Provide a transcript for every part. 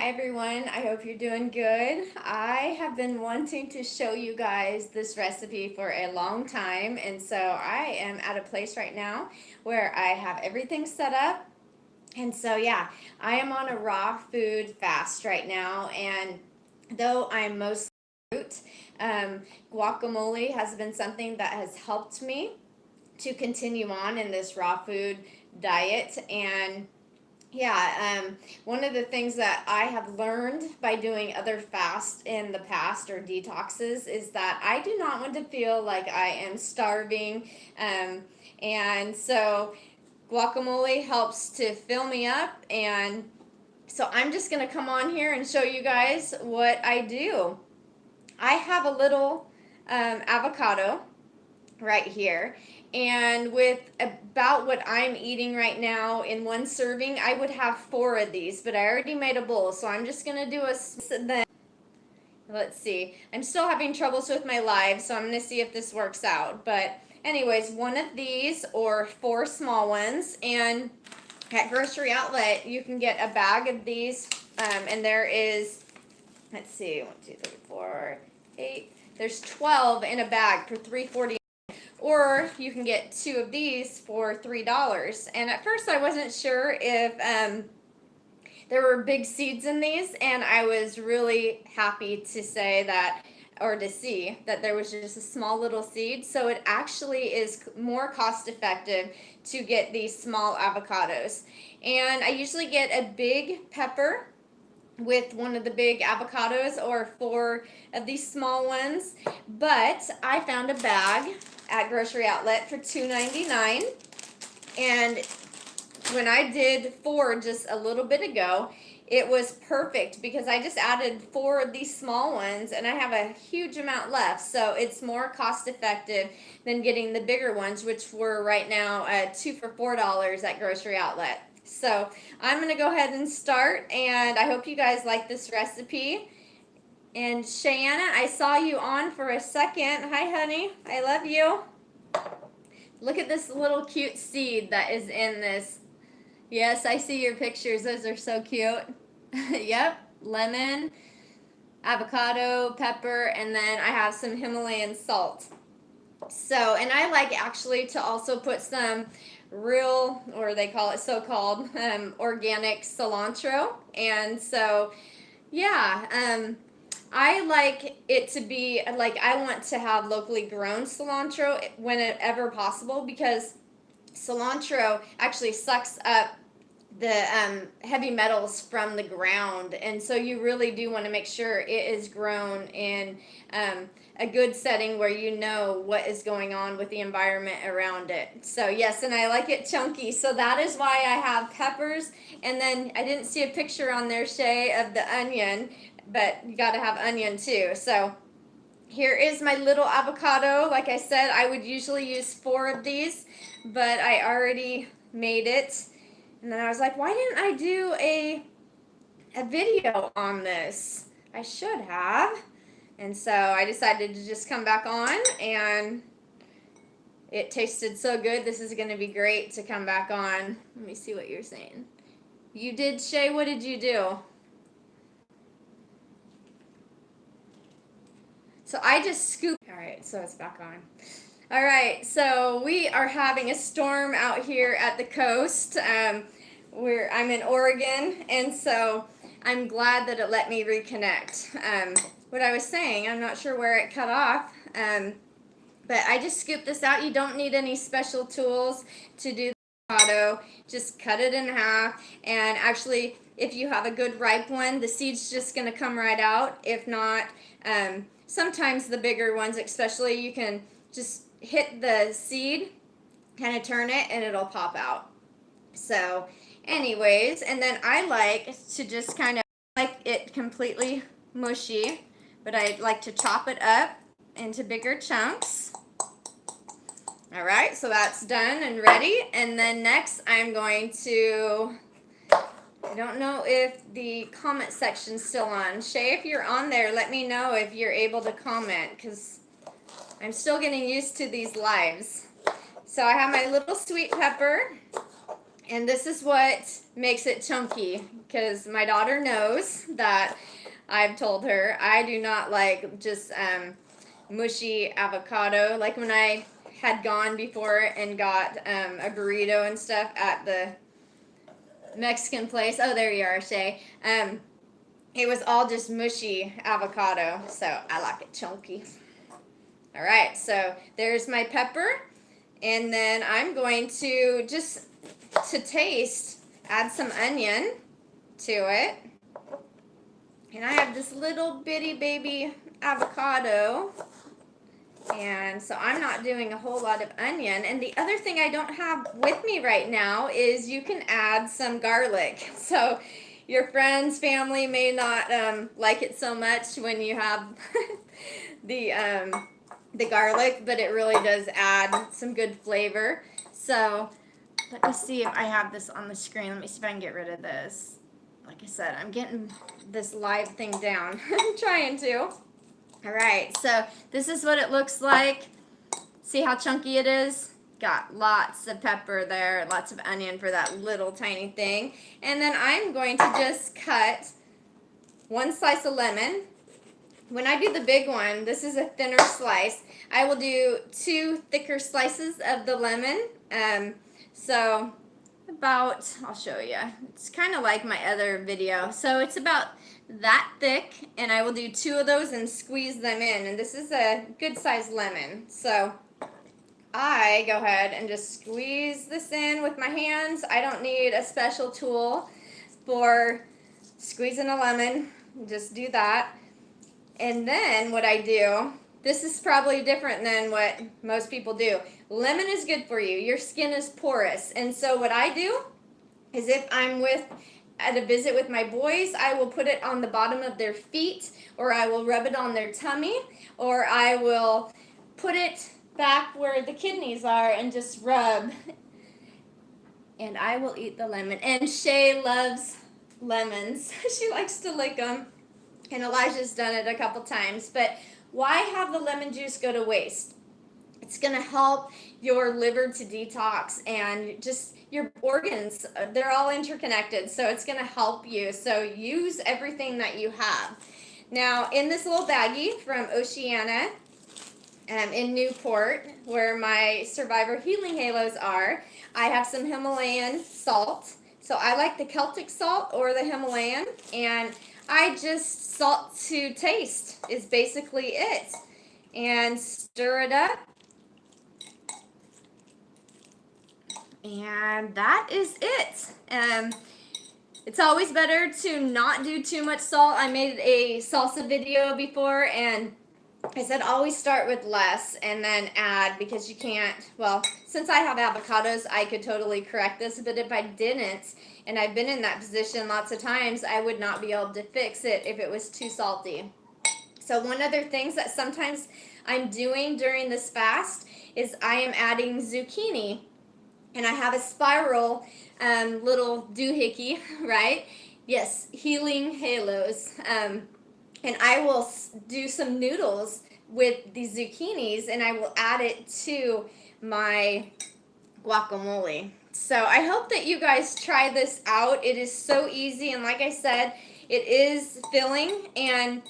Hi everyone, I hope you're doing good. I have been wanting to show you guys this recipe for a long time, and so I am at a place right now where I have everything set up. And so yeah, I am on a raw food fast right now, and though I'm mostly fruit, guacamole has been something that has helped me to continue on in this raw food diet. And one of the things that I have learned by doing other fasts in the past or detoxes is that I do not want to feel like I am starving. And so guacamole helps to fill me up. And so I'm just going to come on here and show you guys what I do. I have a little avocado right here, and with about what I'm eating right now in one serving, I would have 4 of these, but I already made a bowl, so I'm just gonna do then. Let's see, I'm still having troubles with my live, so I'm gonna see if this works out. But anyways, 1 of these or 4 small ones, and at grocery outlet you can get a bag of these, and there is, let's see, 1 2 3 4 8, there's 12 in a bag for $3.40. Or you can get 2 of these for $3. And at first I wasn't sure if there were big seeds in these, and I was really happy to say that, or to see that there was just a small little seed. So it actually is more cost effective to get these small avocados. And I usually get a big pepper with 1 of the big avocados or 4 of these small ones. But I found a bag at grocery outlet for $2.99, and when I did 4 just a little bit ago, it was perfect because I just added 4 of these small ones, and I have a huge amount left. So it's more cost effective than getting the bigger ones, which were right now 2 for $4 at grocery outlet. So I'm gonna go ahead and start, and I hope you guys like this recipe. And Shayanna, I saw you on for a second. Hi, honey. I love you. Look at this little cute seed that is in this. Yes, I see your pictures. Those are so cute. Yep, lemon, avocado, pepper, and then I have some Himalayan salt. So, and I like actually to also put some real, or they call it so-called, organic cilantro. And so, yeah, I like it to be, like, I want to have locally grown cilantro whenever possible, because cilantro actually sucks up the heavy metals from the ground, and so you really do want to make sure it is grown in a good setting where you know what is going on with the environment around it. So yes, and I like it chunky, so that is why I have peppers. And then I didn't see a picture on there, Shay, of the onion, but you got to have onion too. So here is my little avocado. Like I said, I would usually use 4 of these, but I already made it. And then I was like, why didn't I do a video on this? I should have. And so I decided to just come back on, and it tasted so good. This is going to be great to come back on. Let me see what you're saying. You did, Shay? What did you do? So I just scooped. All right, so it's back on. All right, so we are having a storm out here at the coast. I'm in Oregon, and so I'm glad that it let me reconnect. What I was saying, I'm not sure where it cut off, but I just scooped this out. You don't need any special tools to do the avocado. Just cut it in half, and actually, if you have a good ripe one, the seed's just going to come right out. If not, sometimes the bigger ones, especially, you can just hit the seed, kind of turn it, and it'll pop out. So anyways, and then I like to just kind of like it completely mushy, but I like to chop it up into bigger chunks. All right, so that's done and ready. And then next I'm going to, I don't know if the comment section's still on. Shay, if you're on there, let me know if you're able to comment, because I'm still getting used to these lives. So I have my little sweet pepper, And this is what makes it chunky, because my daughter knows that I've told her I do not like just mushy avocado. Like when I had gone before and got a burrito and stuff at the Mexican place. Oh, there you are, Shay. It was all just mushy avocado, so I like it chunky. All right, so there's my pepper, and then I'm going to just to taste add some onion to it. And I have this little bitty baby avocado, and so I'm not doing a whole lot of onion. And the other thing I don't have with me right now is you can add some garlic. So your friends, family may not like it so much when you have the garlic, but it really does add some good flavor. So let me see if I have this on the screen. Let me see if I can get rid of this. Like I said, I'm getting this live thing down. I'm trying to. All right, so this is what it looks like. See how chunky it is? Got lots of pepper there, lots of onion for that little tiny thing. And then I'm going to just cut one slice of lemon. When I do the big one, this is a thinner slice. I will do 2 thicker slices of the lemon. So about, I'll show you. It's kind of like my other video. So it's about that thick, and I will do 2 of those and squeeze them in. And this is a good sized lemon. So I go ahead and just squeeze this in with my hands. I don't need a special tool for squeezing a lemon. Just do that. And then what I do, this is probably different than what most people do. Lemon is good for you. Your skin is porous. And so what I do is if I'm at a visit with my boys, I will put it on the bottom of their feet, or I will rub it on their tummy, or I will put it back where the kidneys are and just rub. And I will eat the lemon. And Shay loves lemons. She likes to lick them. And Elijah's done it a couple times. But why have the lemon juice go to waste? It's going to help your liver to detox, and just your organs, they're all interconnected. So it's going to help you. So use everything that you have. Now, in this little baggie from Shayanna in Newport, where my Survivor Healing Halos are, I have some Himalayan salt. So I like the Celtic salt or the Himalayan, and I just salt to taste is basically it. And stir it up. And that is it. It's always better to not do too much salt. I made a salsa video before, and I said always start with less and then add, because you can't, well, since I have avocados, I could totally correct this, but if I didn't, and I've been in that position lots of times, I would not be able to fix it if it was too salty. So one other thing that sometimes I'm doing during this fast is I am adding zucchini, and I have a spiral little doohickey, right? Yes, healing halos. And I will do some noodles with the zucchinis, and I will add it to my guacamole. So I hope that you guys try this out. It is so easy, and like I said, it is filling. And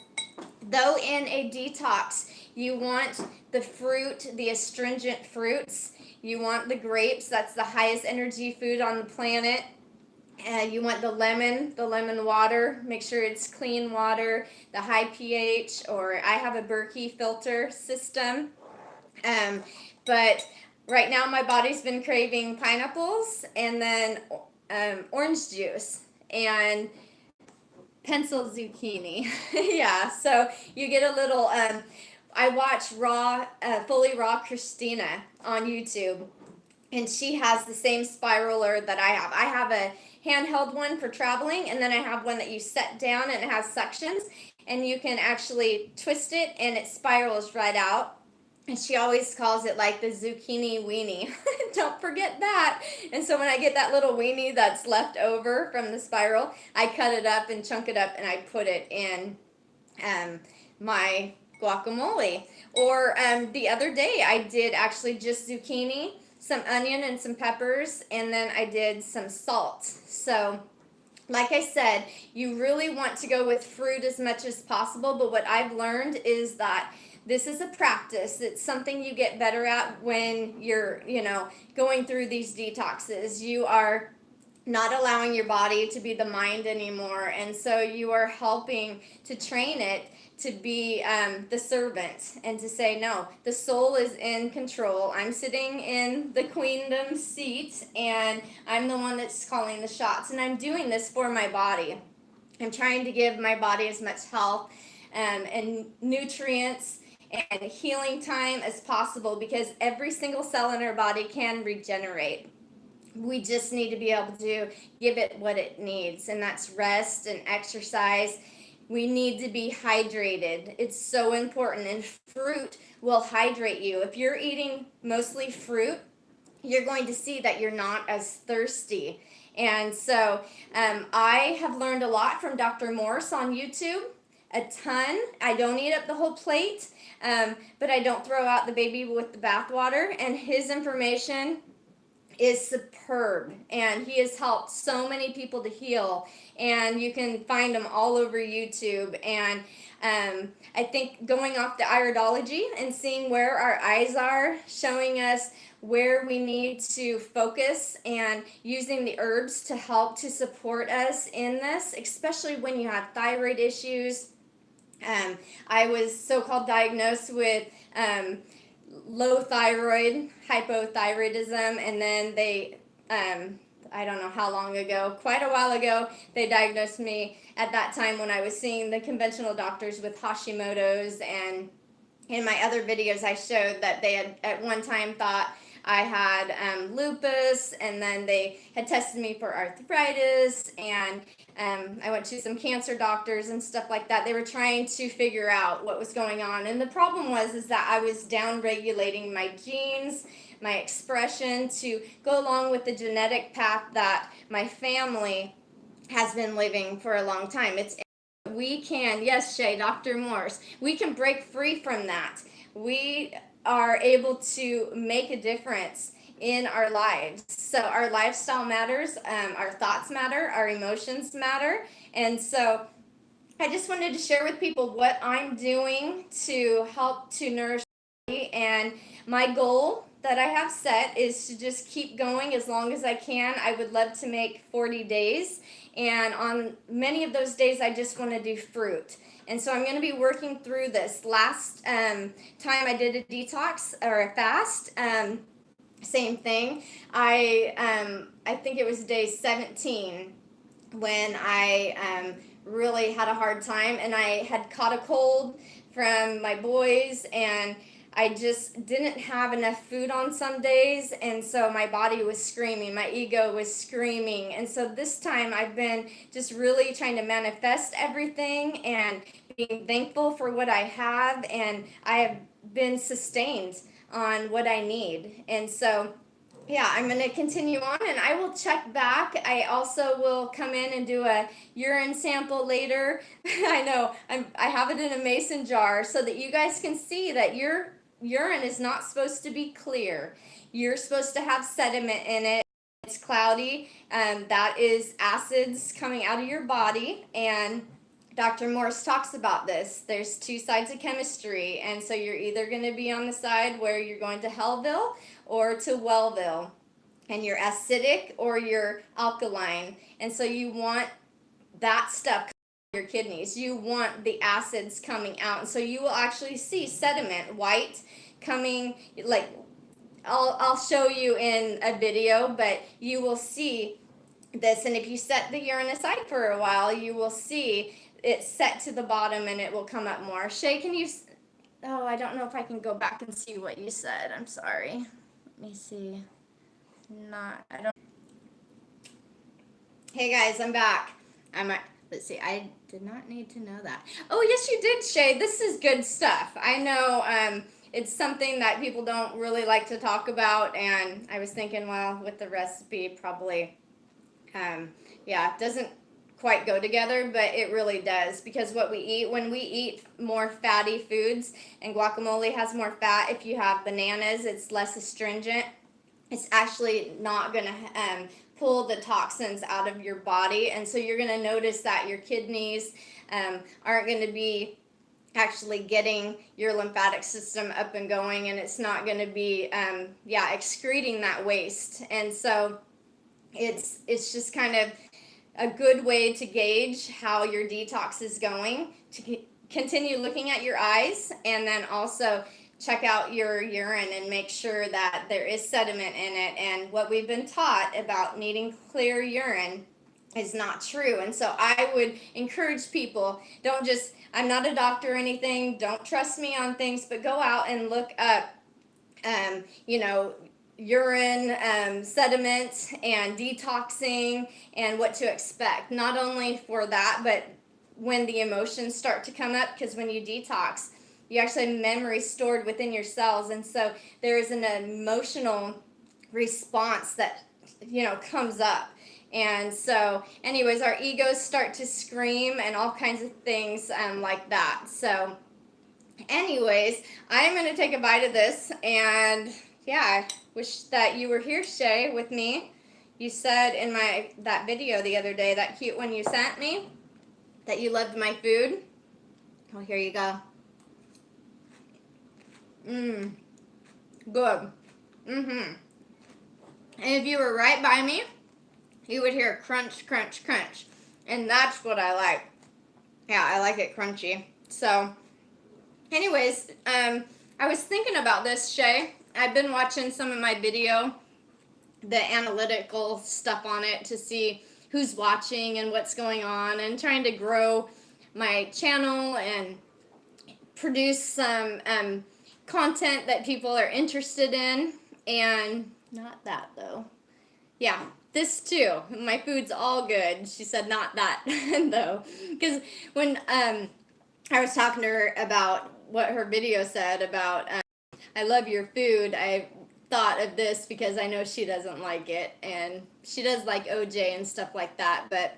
though in a detox, you want the fruit, the astringent fruits. You want the grapes. That's the highest energy food on the planet. You want the lemon water. Make sure it's clean water, the high pH, or I have a Berkey filter system. But right now my body's been craving pineapples, and then orange juice and pencil zucchini. Yeah, so you get a little, I watch FullyRaw Christina on YouTube, and she has the same spiraler that I have. I have a handheld one for traveling, and then I have one that you set down and it has suctions, and you can actually twist it and it spirals right out. And she always calls it like the zucchini weenie. Don't forget that. And so when I get that little weenie that's left over from the spiral, I cut it up and chunk it up, and I put it in my guacamole. Or the other day I did actually just zucchini, some onion and some peppers, and then I did some salt. So like I said, you really want to go with fruit as much as possible, but what I've learned is that this is a practice. It's something you get better at when you're, going through these detoxes. You are not allowing your body to be the mind anymore, and so you are helping to train it to be the servant and to say, no, the soul is in control. I'm sitting in the queendom seat, and I'm the one that's calling the shots, and I'm doing this for my body. I'm trying to give my body as much health and nutrients and healing time as possible, because every single cell in our body can regenerate. We just need to be able to give it what it needs, and that's rest and exercise. We need to be hydrated. It's so important, and fruit will hydrate you. If you're eating mostly fruit, you're going to see that you're not as thirsty. And so I have learned a lot from Dr. Morse on YouTube, a ton. I don't eat up the whole plate, but I don't throw out the baby with the bathwater, and his information is superb, and he has helped so many people to heal, and you can find him all over YouTube. And I think going off the iridology and seeing where our eyes are, showing us where we need to focus, and using the herbs to help to support us in this, especially when you have thyroid issues. I was so-called diagnosed with low thyroid, hypothyroidism, and then they, I don't know how long ago, quite a while ago, they diagnosed me at that time when I was seeing the conventional doctors with Hashimoto's, and in my other videos I showed that they had at one time thought I had lupus, and then they had tested me for arthritis, and I went to some cancer doctors and stuff like that. They were trying to figure out what was going on, and the problem is that I was down-regulating my genes, my expression, to go along with the genetic path that my family has been living for a long time. We can, yes, Shay, Dr. Morse, we can break free from that. We are able to make a difference in our lives. So our lifestyle matters, our thoughts matter, our emotions matter. And so I just wanted to share with people what I'm doing to help to nourish my body. And my goal that I have set is to just keep going as long as I can. I would love to make 40 days. And on many of those days, I just want to do fruit. And so I'm going to be working through this. Last time I did a detox or a fast, same thing. I think it was day 17 when I really had a hard time, and I had caught a cold from my boys, and I just didn't have enough food on some days, and so my body was screaming, my ego was screaming. And so this time I've been just really trying to manifest everything and being thankful for what I have, and I have been sustained on what I need. And so yeah, I'm going to continue on, and I will check back. I also will come in and do a urine sample later. I know, I have it in a mason jar so that you guys can see that your urine is not supposed to be clear. You're supposed to have sediment in it. It's cloudy. That is acids coming out of your body, and Dr. Morse talks about this. There's two sides of chemistry, and so you're either going to be on the side where you're going to Hellville or to Wellville, and you're acidic or you're alkaline. And so you want that stuff your kidneys. You want the acids coming out, and so you will actually see sediment, white, coming, like I'll show you in a video, but you will see this. And if you set the urine aside for a while, you will see it set to the bottom, and it will come up more. Shay, can you? Oh, I don't know if I can go back and see what you said. I'm sorry. Let me see. I don't. Hey guys, I'm back. Let's see, I did not need to know that. Oh, yes, you did, Shay. This is good stuff. I know it's something that people don't really like to talk about, and I was thinking, well, with the recipe, probably, yeah, it doesn't quite go together, but it really does, because what we eat, when we eat more fatty foods, and guacamole has more fat, if you have bananas, it's less astringent. it's actually not going to pull the toxins out of your body. And so you're going to notice that your kidneys aren't going to be actually getting your lymphatic system up and going, and it's not going to be excreting that waste. And so it's just kind of a good way to gauge how your detox is going, to continue looking at your eyes, and then also check out your urine and make sure that there is sediment in it. And what we've been taught about needing clear urine is not true. And so I would encourage people, don't just, I'm not a doctor or anything, don't trust me on things, but go out and look up urine sediment and detoxing and what to expect. Not only for that, but when the emotions start to come up, because when you detox, you actually have memory stored within your cells, and so there is an emotional response that comes up. And so anyways, our egos start to scream and all kinds of things like that. So anyways, I'm going to take a bite of this, and yeah, I wish that you were here, Shay, with me. You said in that video the other day, that cute one you sent me, that you loved my food. Well, here you go. Good. And if you were right by me, you would hear crunch, crunch, crunch. And that's what I like. Yeah, I like it crunchy. So, anyways, I was thinking about this, Shay. I've been watching some of my video, the analytical stuff on it, to see who's watching and what's going on, and trying to grow my channel and produce some content that people are interested in. And not that though. Yeah, this too. My food's all good. She said not that though, because when I was talking to her about what her video said about I love your food, I thought of this because I know she doesn't like it, and she does like OJ and stuff like that, but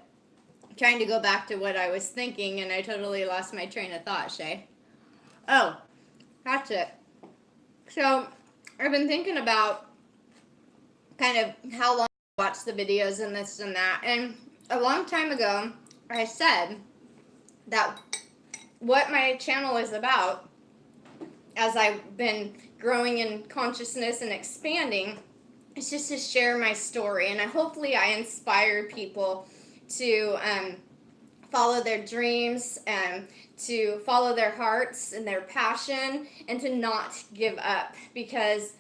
I'm trying to go back to what I was thinking, and I totally lost my train of thought, Shay. Oh, that's it. So I've been thinking about kind of how long I watch the videos and this and that, and a long time ago I said that what my channel is about, as I've been growing in consciousness and expanding, is just to share my story, and hopefully I inspire people to follow their dreams, to follow their hearts and their passion, and to not give up. Because,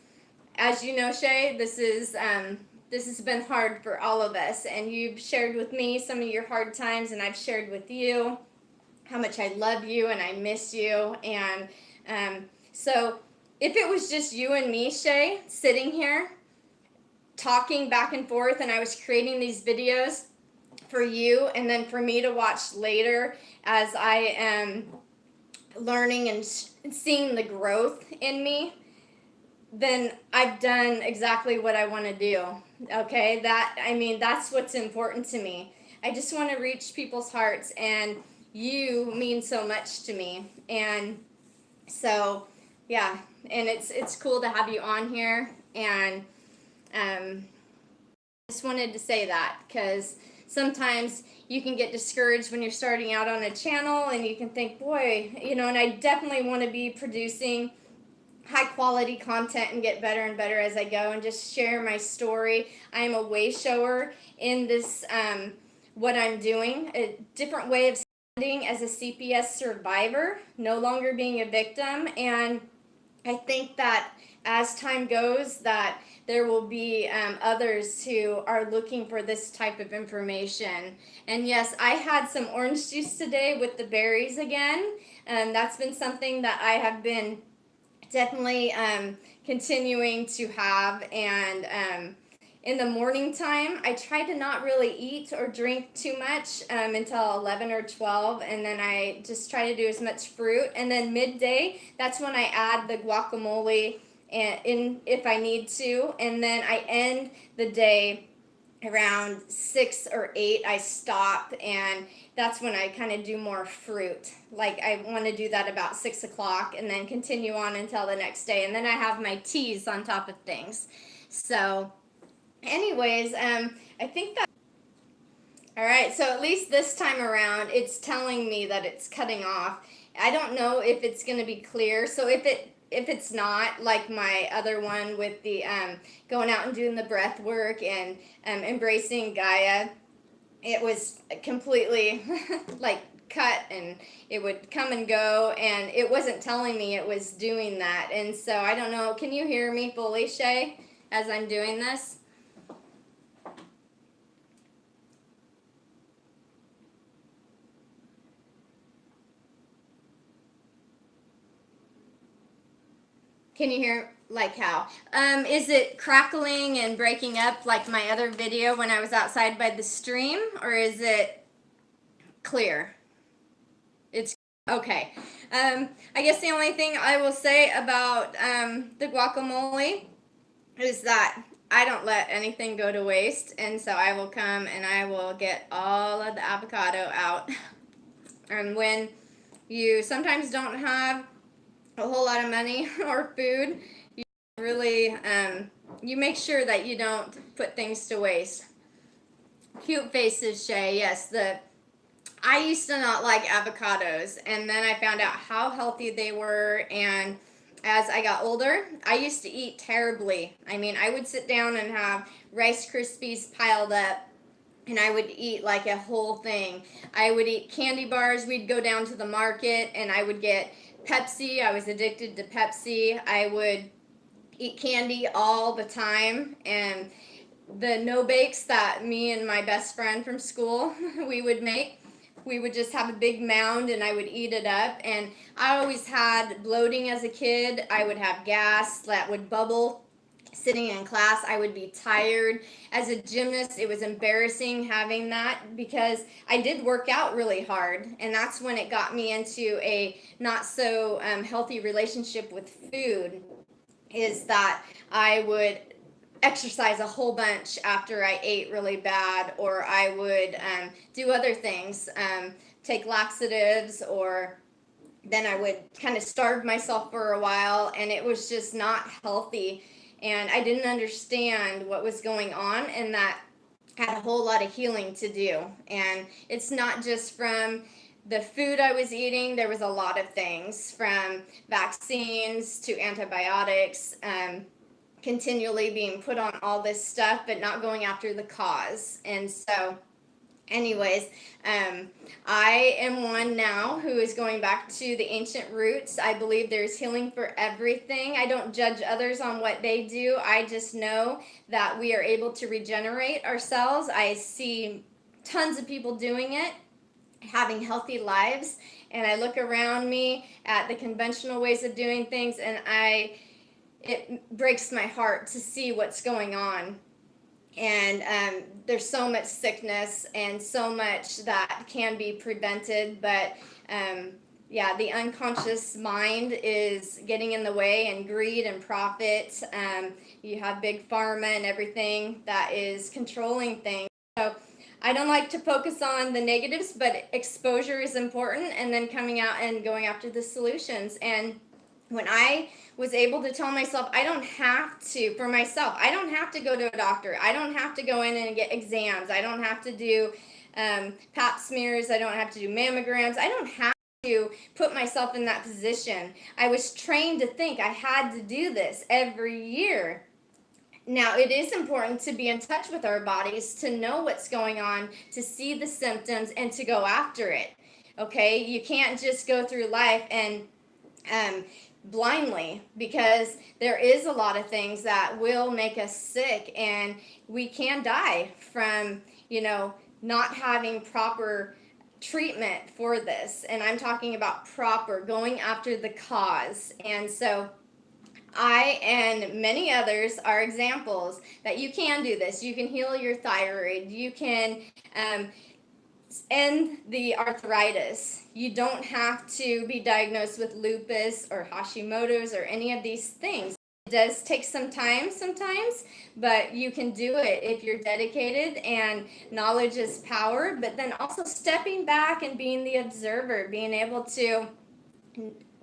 as you know, Shay, this has been hard for all of us, and you've shared with me some of your hard times, and I've shared with you how much I love you and I miss you. And so if it was just you and me, Shay, sitting here talking back and forth, and I was creating these videos for you and then for me to watch later as I am learning and seeing the growth in me, then I've done exactly what I want to do. Okay, that's what's important to me. I just want to reach people's hearts, and you mean so much to me. And so yeah, and it's cool to have you on here, and I just wanted to say that, because sometimes you can get discouraged when you're starting out on a channel, and you can think, boy, and I definitely want to be producing high quality content and get better and better as I go, and just share my story. I am a way shower in this, what I'm doing, a different way of standing as a CPS survivor, no longer being a victim. And I think that as time goes, that there will be others who are looking for this type of information. And yes, I had some orange juice today with the berries again. That's been something that I have been definitely continuing to have. And in the morning time, I try to not really eat or drink too much until 11 or 12, and then I just try to do as much fruit. And then midday, that's when I add the guacamole in if I need to. And then I end the day around 6 or 8. I stop, and that's when I kind of do more fruit. Like, I want to do that about 6 o'clock and then continue on until the next day. And then I have my teas on top of things. So anyways, I think that, all right, so at least this time around, it's telling me that it's cutting off. I don't know if it's going to be clear. So if it's not like my other one with the going out and doing the breath work and embracing Gaia, it was completely like cut, and it would come and go, and it wasn't telling me it was doing that. And so I don't know. Can you hear me fully, Shay, as I'm doing this? Can you hear, like how? Is it crackling and breaking up like my other video when I was outside by the stream, or is it clear? It's okay. I guess the only thing I will say about the guacamole is that I don't let anything go to waste, and so I will come and I will get all of the avocado out. And when you sometimes don't have a whole lot of money or food, you really you make sure that you don't put things to waste. Cute faces, Shay. Yes, I used to not like avocados, and then I found out how healthy they were, and as I got older, I used to eat terribly. I mean, I would sit down and have Rice Krispies piled up, and I would eat like a whole thing. I would eat candy bars. We'd go down to the market, and I would get Pepsi. I was addicted to Pepsi. I would eat candy all the time, and the no bakes that me and my best friend from school we would make, we would just have a big mound and I would eat it up. And I always had bloating as a kid. I would have gas that would bubble sitting in class. I would be tired. As a gymnast, it was embarrassing having that because I did work out really hard, and that's when it got me into a not so healthy relationship with food, is that I would exercise a whole bunch after I ate really bad, or I would do other things, take laxatives, or then I would kind of starve myself for a while, and it was just not healthy. And I didn't understand what was going on, and that had a whole lot of healing to do. And it's not just from the food I was eating. There was a lot of things, from vaccines to antibiotics, continually being put on all this stuff, but not going after the cause. And so anyways, I am one now who is going back to the ancient roots. I believe there's healing for everything. I don't judge others on what they do. I just know that we are able to regenerate ourselves. I see tons of people doing it, having healthy lives, and I look around me at the conventional ways of doing things, and it breaks my heart to see what's going on. And there's so much sickness and so much that can be prevented, but yeah, the unconscious mind is getting in the way, and greed and profit. You have big pharma and everything that is controlling things. So I don't like to focus on the negatives, but exposure is important, and then coming out and going after the solutions. And when I was able to tell myself, I don't have to, for myself, I don't have to go to a doctor. I don't have to go in and get exams. I don't have to do pap smears. I don't have to do mammograms. I don't have to put myself in that position. I was trained to think I had to do this every year. Now, it is important to be in touch with our bodies, to know what's going on, to see the symptoms, and to go after it. Okay? You can't just go through life and blindly, because there is a lot of things that will make us sick, and we can die from, not having proper treatment for this. And I'm talking about proper, going after the cause. And so I and many others are examples that you can do this. You can heal your thyroid. You can end the arthritis. You don't have to be diagnosed with lupus or Hashimoto's or any of these things. It does take some time sometimes, but you can do it if you're dedicated, and knowledge is power. But then also stepping back and being the observer, being able to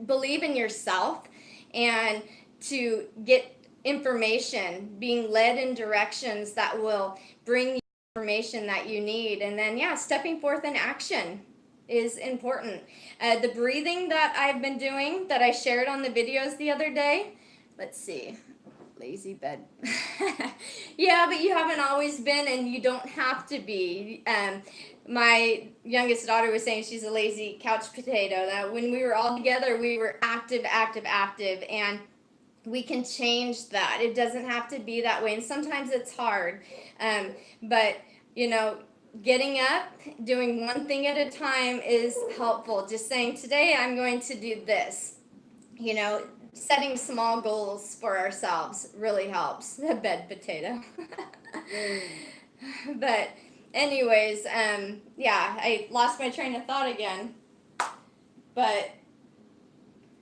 believe in yourself, and to get information, being led in directions that will bring you information that you need. And then, yeah, stepping forth in action is important. The breathing that I've been doing that I shared on the videos the other day, let's see, lazy bed. Yeah, but you haven't always been, and you don't have to be. My youngest daughter was saying she's a lazy couch potato, that when we were all together, we were active, and we can change that. It doesn't have to be that way, and sometimes it's hard. But, you know, getting up, doing one thing at a time is helpful. Just saying, today I'm going to do this. You know, setting small goals for ourselves really helps. A bed potato. But anyways, yeah, I lost my train of thought again. But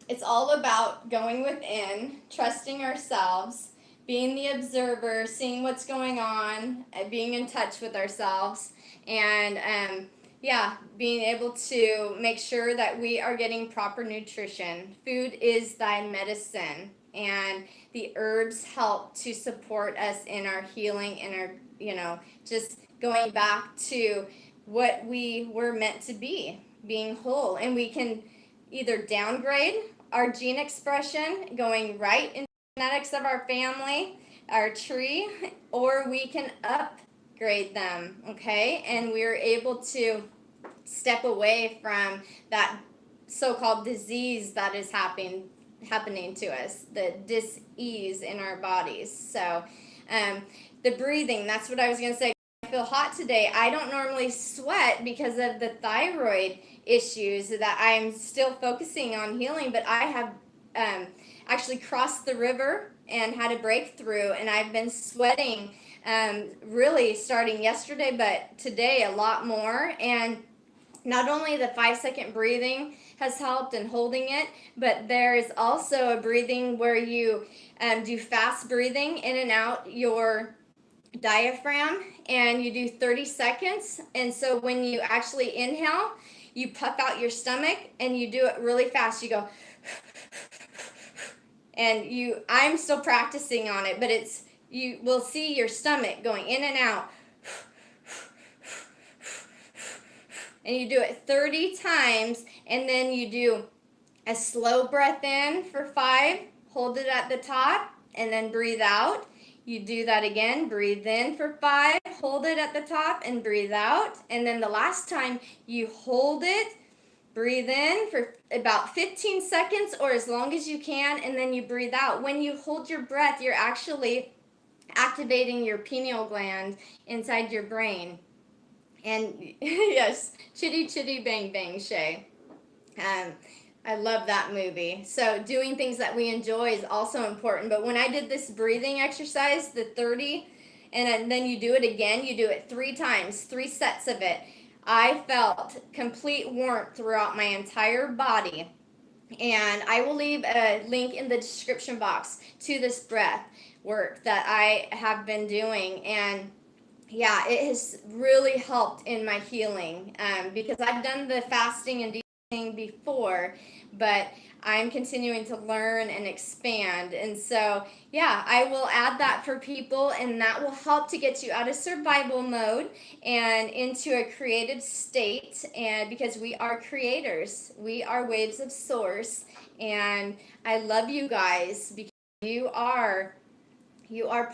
it's all about going within, trusting ourselves, being the observer, seeing what's going on, being in touch with ourselves, and yeah, being able to make sure that we are getting proper nutrition. Food is thy medicine, and the herbs help to support us in our healing, in our, you know, just going back to what we were meant to be, being whole. And we can either downgrade our gene expression, going right into the genetics of our family, our tree, or we can upgrade them, okay? And we're able to step away from that so-called disease that is happening to us, the dis-ease in our bodies. So the breathing, that's what I was going to say. I feel hot today. I don't normally sweat because of the thyroid issues that I'm still focusing on healing, but I have actually crossed the river and had a breakthrough, and I've been sweating really starting yesterday, but today a lot more. And not only the 5-second breathing has helped in holding it, but there is also a breathing where you do fast breathing in and out your diaphragm, and you do 30 seconds. And so when you actually inhale, you puff out your stomach, and you do it really fast. You go, and I'm still practicing on it, but you will see your stomach going in and out. And you do it 30 times, and then you do a slow breath in for 5, hold it at the top, and then breathe out. You do that again, breathe in for 5, hold it at the top, and breathe out. And then the last time you hold it, breathe in for about 15 seconds or as long as you can, and then you breathe out. When you hold your breath, you're actually activating your pineal gland inside your brain. And yes, chitty chitty bang bang, Shay. I love that movie. So doing things that we enjoy is also important. But when I did this breathing exercise, the 30, and then you do it again, you do it 3 times, 3 sets of it, I felt complete warmth throughout my entire body. And I will leave a link in the description box to this breath work that I have been doing. And yeah, it has really helped in my healing because I've done the fasting and detoxing before, but I'm continuing to learn and expand. And so, yeah, I will add that for people, and that will help to get you out of survival mode and into a creative state. And because we are creators, we are waves of source, and I love you guys because you are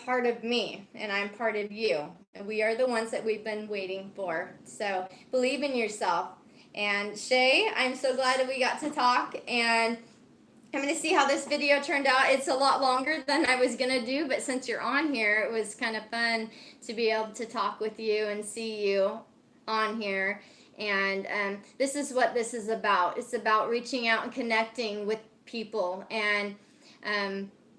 part of me, and I'm part of you. And we are the ones that we've been waiting for. So believe in yourself. And Shay, I'm so glad that we got to talk. And I'm going to see how this video turned out. It's a lot longer than I was going to do, but since you're on here, it was kind of fun to be able to talk with you and see you on here. And this is what this is about. It's about reaching out and connecting with people. And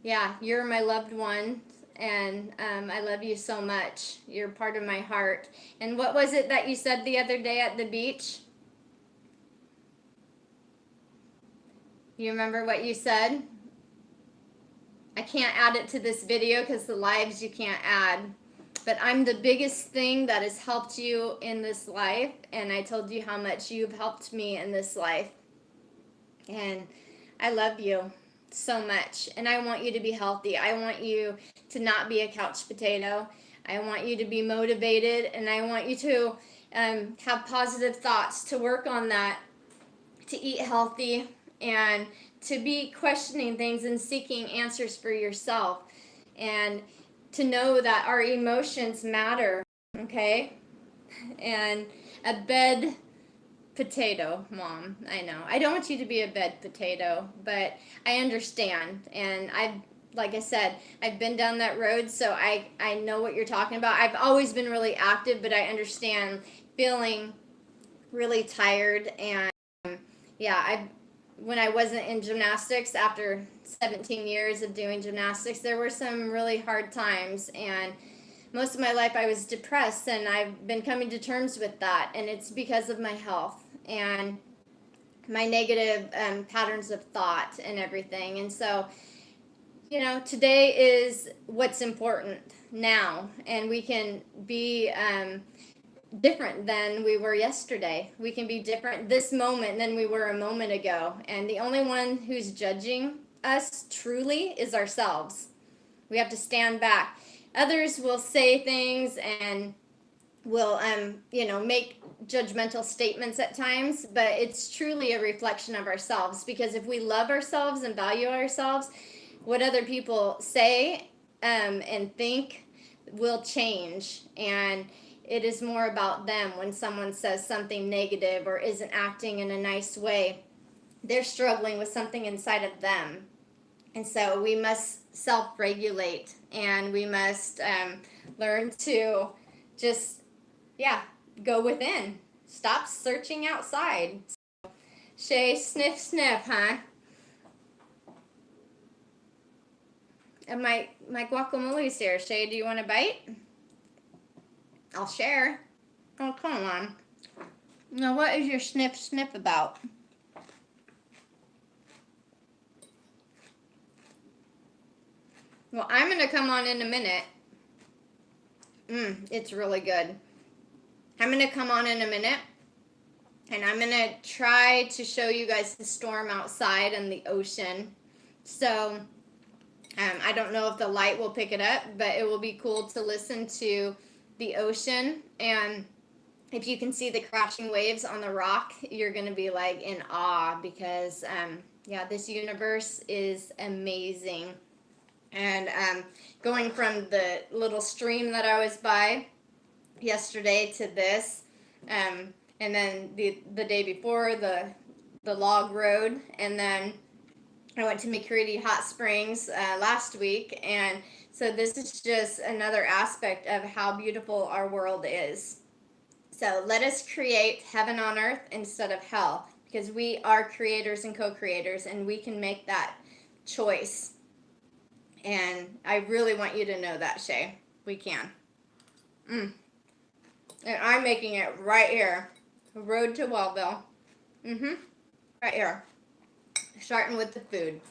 yeah, you're my loved one, and I love you so much. You're part of my heart. And what was it that you said the other day at the beach? You remember what you said? I can't add it to this video because the lives you can't add. But I'm the biggest thing that has helped you in this life, and I told you how much you've helped me in this life. And I love you. so much, and I want you to be healthy. I want you to not be a couch potato. I want you to be motivated, and I want you to have positive thoughts, to work on that, to eat healthy, and to be questioning things and seeking answers for yourself, and to know that our emotions matter, okay? And a bed potato, Mom, I know. I don't want you to be a bed potato, but I understand. And like I said, I've been down that road, so I know what you're talking about. I've always been really active, but I understand feeling really tired. And yeah, when I wasn't in gymnastics, after 17 years of doing gymnastics, there were some really hard times, and most of my life I was depressed, and I've been coming to terms with that, and it's because of my health and my negative patterns of thought and everything. And so, you know, today is what's important now, and we can be different than we were yesterday. We can be different this moment than we were a moment ago. And the only one who's judging us truly is ourselves. We have to stand back. Others will say things and will you know, make judgmental statements at times, but it's truly a reflection of ourselves, because if we love ourselves and value ourselves, what other people say and think will change. And it is more about them. When someone says something negative or isn't acting in a nice way, they're struggling with something inside of them. And so we must self-regulate, and we must learn to just, yeah, go within. Stop searching outside. Shay, sniff, sniff, huh? And my guacamole's here. Shay, do you want a bite? I'll share. Oh, come on. Now, what is your sniff, sniff about? Well, I'm going to come on in a minute. It's really good. I'm going to come on in a minute, and I'm going to try to show you guys the storm outside and the ocean. So, I don't know if the light will pick it up, but it will be cool to listen to the ocean. And if you can see the crashing waves on the rock, you're going to be like in awe, because, yeah, this universe is amazing. And going from the little stream that I was by yesterday to this, and then the day before, the log road, and then I went to McCready Hot Springs last week. And so this is just another aspect of how beautiful our world is. So let us create heaven on earth instead of hell, because we are creators and co-creators, and we can make that choice. And I really want you to know that, Shay. We can. And I'm making it right here. Road to Wellville. Right here. Starting with the food.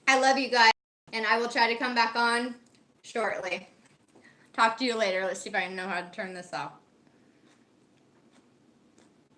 I love you guys, and I will try to come back on shortly. Talk to you later. Let's see if I know how to turn this off.